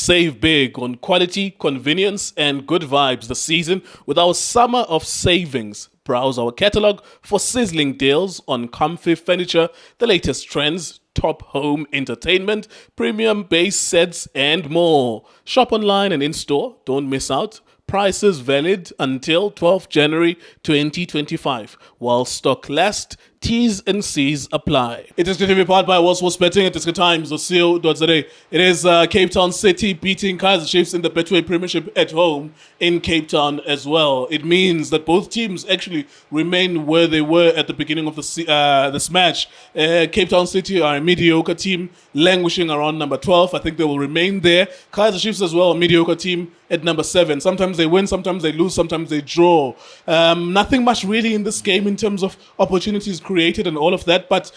Save big on quality, convenience, and good vibes this season with our summer of savings. Browse our catalog for sizzling deals on comfy furniture, the latest trends, top home entertainment, premium base sets, and more. Shop online and in store. Don't miss out. Prices valid until 12th January 2025. While stock lasts, T's and C's apply. It is going to be powered by World Sports Betting at iDiskiTimes.co.za. It is Cape Town City beating Kaizer Chiefs in the Betway Premiership at home in Cape Town as well. It means that both teams actually remain where they were at the beginning of this match. Cape Town City are a mediocre team, languishing around number 12. I think they will remain there. Kaizer Chiefs as well, a mediocre team at number 7. Sometimes they win, sometimes they lose, sometimes they draw. Nothing much really in this game in terms of opportunities created and all of that, but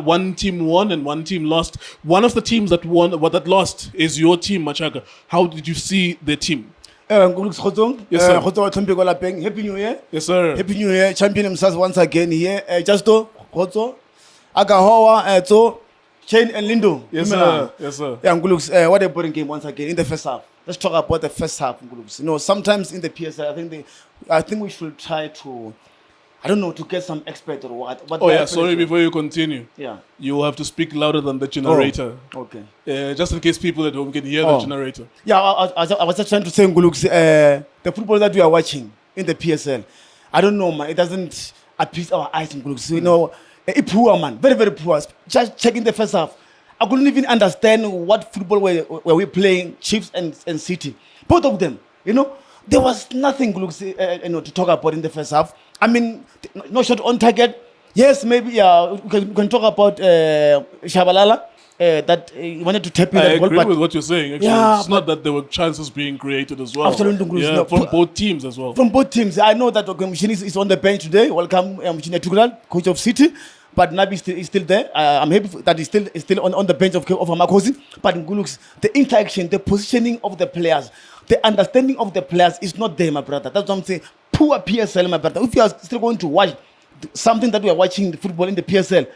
one team won and one team lost. One of the teams that won, that lost, is your team, Machaka. How did you see the team? Yes, sir. Happy New Year. Yes, sir. Happy New Year. Champion himself once again here. Justo, Hoto, Agahowa, Chain and Lindo. Yes, sir. Yes, sir. Yeah, what a boring game once again in the first half. Let's talk about the first half. You know, sometimes in the PSL, I think we should try to, I don't know, to get some expert or what. Oh yeah, sorry, before you continue. Yeah. You will have to speak louder than the generator. Oh, okay. Just in case people at home can hear the generator. Yeah, I was just trying to say, the football that we are watching in the PSL, I don't know, man, it doesn't appease our eyes in Ngulux. You know, it's poor, man, very, very poor. Just checking the first half, I couldn't even understand what football were we playing, Chiefs and City. Both of them, you know, there was nothing to talk about in the first half. I mean, no shot on target. Yes, maybe we can talk about Shabalala that he wanted to tap in. I agree with what you're saying. Actually, yeah, it's not that there were chances being created as well. Absolutely, yeah, from both teams as well. From both teams, I know that Machine is on the bench today. Welcome, Machine Tugral, coach of City. But Nabi is still there. I'm happy that he's still on the bench of Amakosi. But Ngulux, the interaction, the positioning of the players, the understanding of the players is not there, my brother. That's what I'm saying. Poor PSL, my brother. If you are still going to watch something that we are watching the football in the PSL,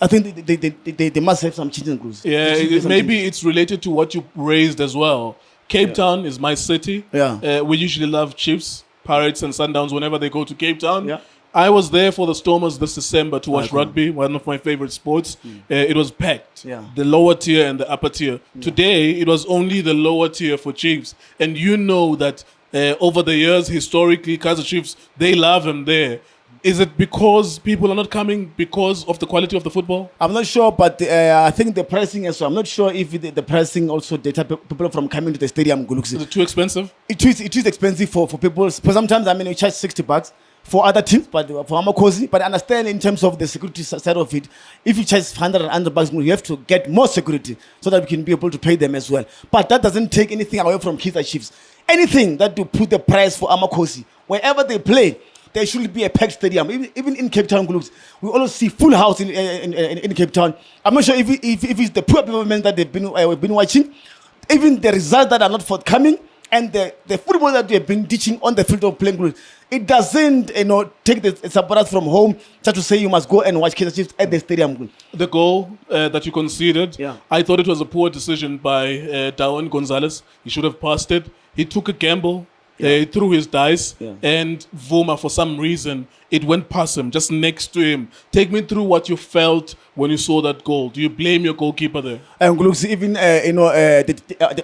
I think they must have some changes. Yeah, maybe it's related to what you raised as well. Cape Town is my city. Yeah. We usually love Chiefs, Pirates, and Sundowns whenever they go to Cape Town. Yeah. I was there for the Stormers this December to watch rugby, one of my favorite sports. It was packed, the lower tier and the upper tier. Today, it was only the lower tier for Chiefs. And you know that over the years, historically, Kaizer Chiefs, they love them there. Is it because people are not coming because of the quality of the football? I'm not sure, but I think the pricing as well. I'm not sure if the pricing also deter people from coming to the stadium. Is it too expensive? It is expensive for people. But sometimes, I mean, we charge $60 for other teams, but for Amakosi. But I understand in terms of the security side of it, if you charge $100 more, you have to get more security so that we can be able to pay them as well. But that doesn't take anything away from Kaizer Chiefs. Anything that to put the price for Amakosi, wherever they play, there should be a packed stadium. Even in Cape Town, we always see full house in Cape Town. I'm not sure if it's the poor performance that we've been watching, even the results that are not forthcoming, and the football that we have been teaching on the field of playing, it doesn't take the support from home just to say you must go and watch Kaizer Chiefs at the stadium. The goal that you conceded, I thought it was a poor decision by Darwin Gonzalez. He should have passed it. He took a gamble. He threw his dice, and Bvuma, for some reason, it went past him, just next to him. Take me through what you felt when you saw that goal. Do you blame your goalkeeper there? Even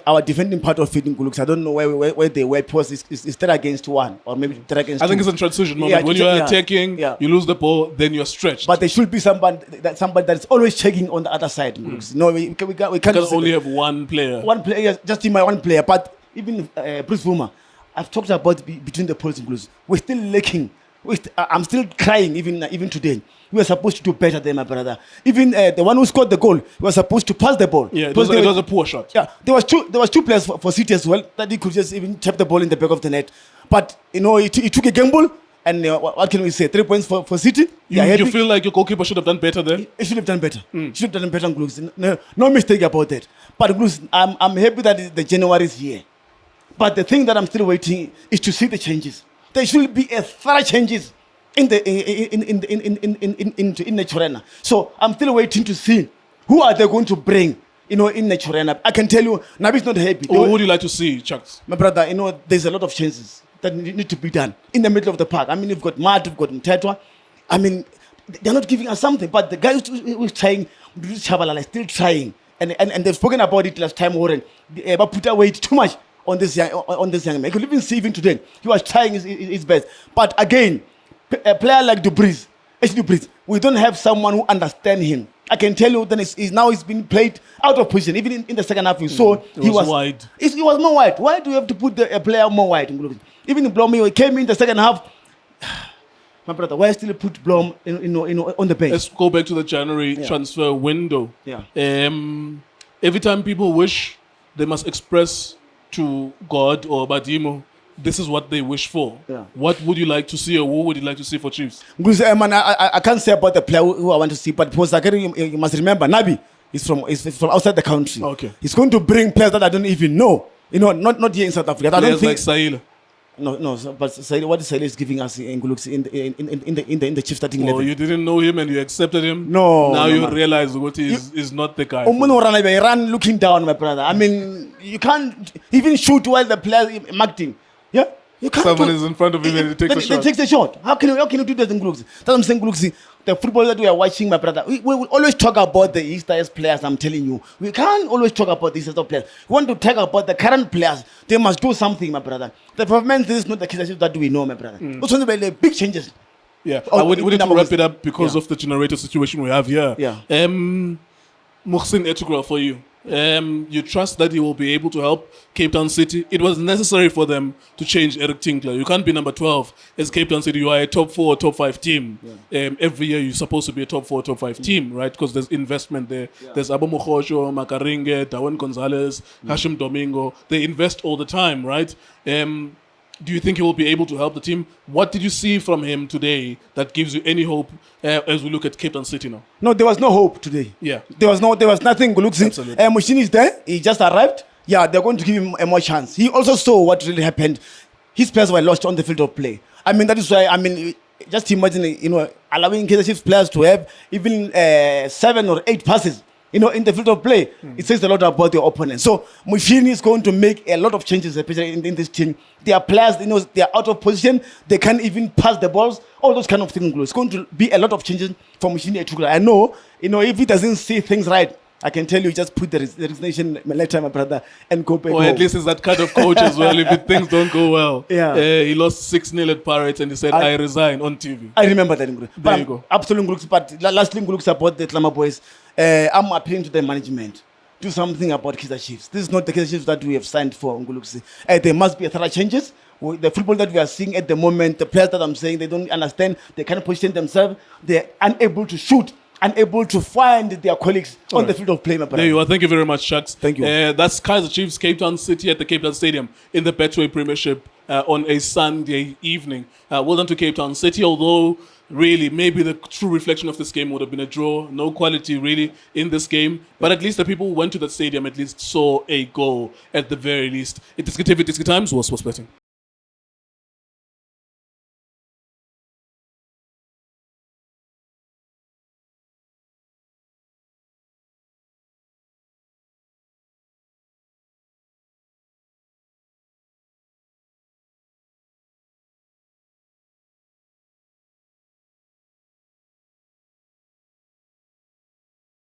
our defending part of it, I don't know where they were. Is 3 against 1, or maybe 3 against 2. I think it's a transition moment. When you're attacking, you lose the ball, then you're stretched. But there should be somebody that's always checking on the other side. No, we can't only have one player. One player, yes, just in my one player. But even Bruce Bvuma, I've talked about between the poles and blues. We're still lacking. I'm still crying even today. We were supposed to do better than my brother. Even the one who scored the goal, we were supposed to pass the ball. Yeah, it was a poor shot. Yeah, there was two players for City as well that he could just even tap the ball in the back of the net. But he took a gamble, and what can we say? 3 points for City. You feel like your goalkeeper should have done better there? He should have done better. Should have done better. No mistake about that. But I'm happy that the January is here. But the thing that I'm still waiting is to see the changes. There should be a thorough changes in the Chorena. So I'm still waiting to see who are they going to bring in Naturena. I can tell you, Nabi's not happy. What would you like to see, Chucks? My brother, there's a lot of chances that need to be done in the middle of the park. I mean, you've got Mad, you've got Mtetwa. I mean, they're not giving us something, but the guy who's trying, Chabalala, is still trying. And they've spoken about it last time, Warren. But put away too much on this young man. You could even see even today, he was trying his best. But again, a player like Dubriz, we don't have someone who understands him. I can tell you that he's been played out of position. Even in the second half, he was wide. He was more wide. Why do you have to put a player more wide? Even Blom, he came in the second half. My brother, why still put Blom on the bench? Let's go back to the January transfer window. Yeah. Every time people wish, they must express to God or Badimo, this is what they wish for. Yeah. What would you like to see, or what would you like to see for Chiefs? Because, I can't say about the player who I want to see, but you must remember, Nabi is from outside the country. Okay. He's going to bring players that I don't even know. Not here in South Africa. I don't Players think like Saila. No, but what Saila is giving us in Nguluksi in the Chiefs starting 11. Oh, you didn't know him and you accepted him? No. Now you man. realize what is not the guy. He ran looking down, my brother. I mean, you can't even shoot while the player marked him. Yeah? You can't. Someone is in front of him and he takes a shot. He takes a shot. How can you do that in Nguluksi? That's what I'm saying, Nguluksi. The football that we are watching, my brother, we will always talk about the Eastern players, I'm telling you. We can't always talk about the Eastern players. We want to talk about the current players. They must do something, my brother. The performance is not the case that we know, my brother. Those are the big changes. Yeah, we need to wrap it up because of the generator situation we have here. Yeah. Muhsin Etugra, for you. You trust that he will be able to help Cape Town City. It was necessary for them to change Eric Tinkler. You can't be number 12 as Cape Town City. You are a top 4 or top 5 team. Yeah. Every year you're supposed to be a top 4 or top 5 team, right? Because there's investment there. Yeah. There's Abo Mokosho, Makaringe, Dawan Gonzalez, Hashim Domingo. They invest all the time, right? Do you think he will be able to help the team? What did you see from him today that gives you any hope as we look at Cape Town City now? No, there was no hope today. Yeah. There was nothing. Absolutely. Mushin is there. He just arrived. Yeah, they're going to give him a more chance. He also saw what really happened. His players were lost on the field of play. I mean, that is why, just imagine, allowing Kaizer Chiefs players to have even 7 or 8 passes. In the field of play, it says a lot about the opponent. So Mushini is going to make a lot of changes, especially in this team. Their players, they are out of position. They can't even pass the balls. All those kind of things. It's going to be a lot of changes for Mushini Etugra. I know, if he doesn't see things right, I can tell you, just put the resignation letter, my brother, and go back Or home. at least he's that kind of coach as well. If things don't go well. Yeah. He lost 6-0 at Pirates and he said, I resign on TV. I remember that. There you go. Absolutely. But lastly, about the Klama boys. I'm appealing to the management. Do something about Kaizer Chiefs. This is not the Kaizer Chiefs that we have signed for Nguluksi. There must be thorough changes. The football that we are seeing at the moment, the players that I'm saying, they don't understand. They can't position themselves. They're unable to shoot, unable to find their colleagues on the field of play. There you are. Thank you very much, Shucks. Thank you. That's Kaizer Chiefs, Cape Town City at the Cape Town Stadium in the Betway Premiership on a Sunday evening. Well done to Cape Town City, although really maybe the true reflection of this game would have been a draw. No quality really in this game, but at least the people who went to the stadium at least saw a goal at the very least. iDiskiTV, iDiski Times was betting.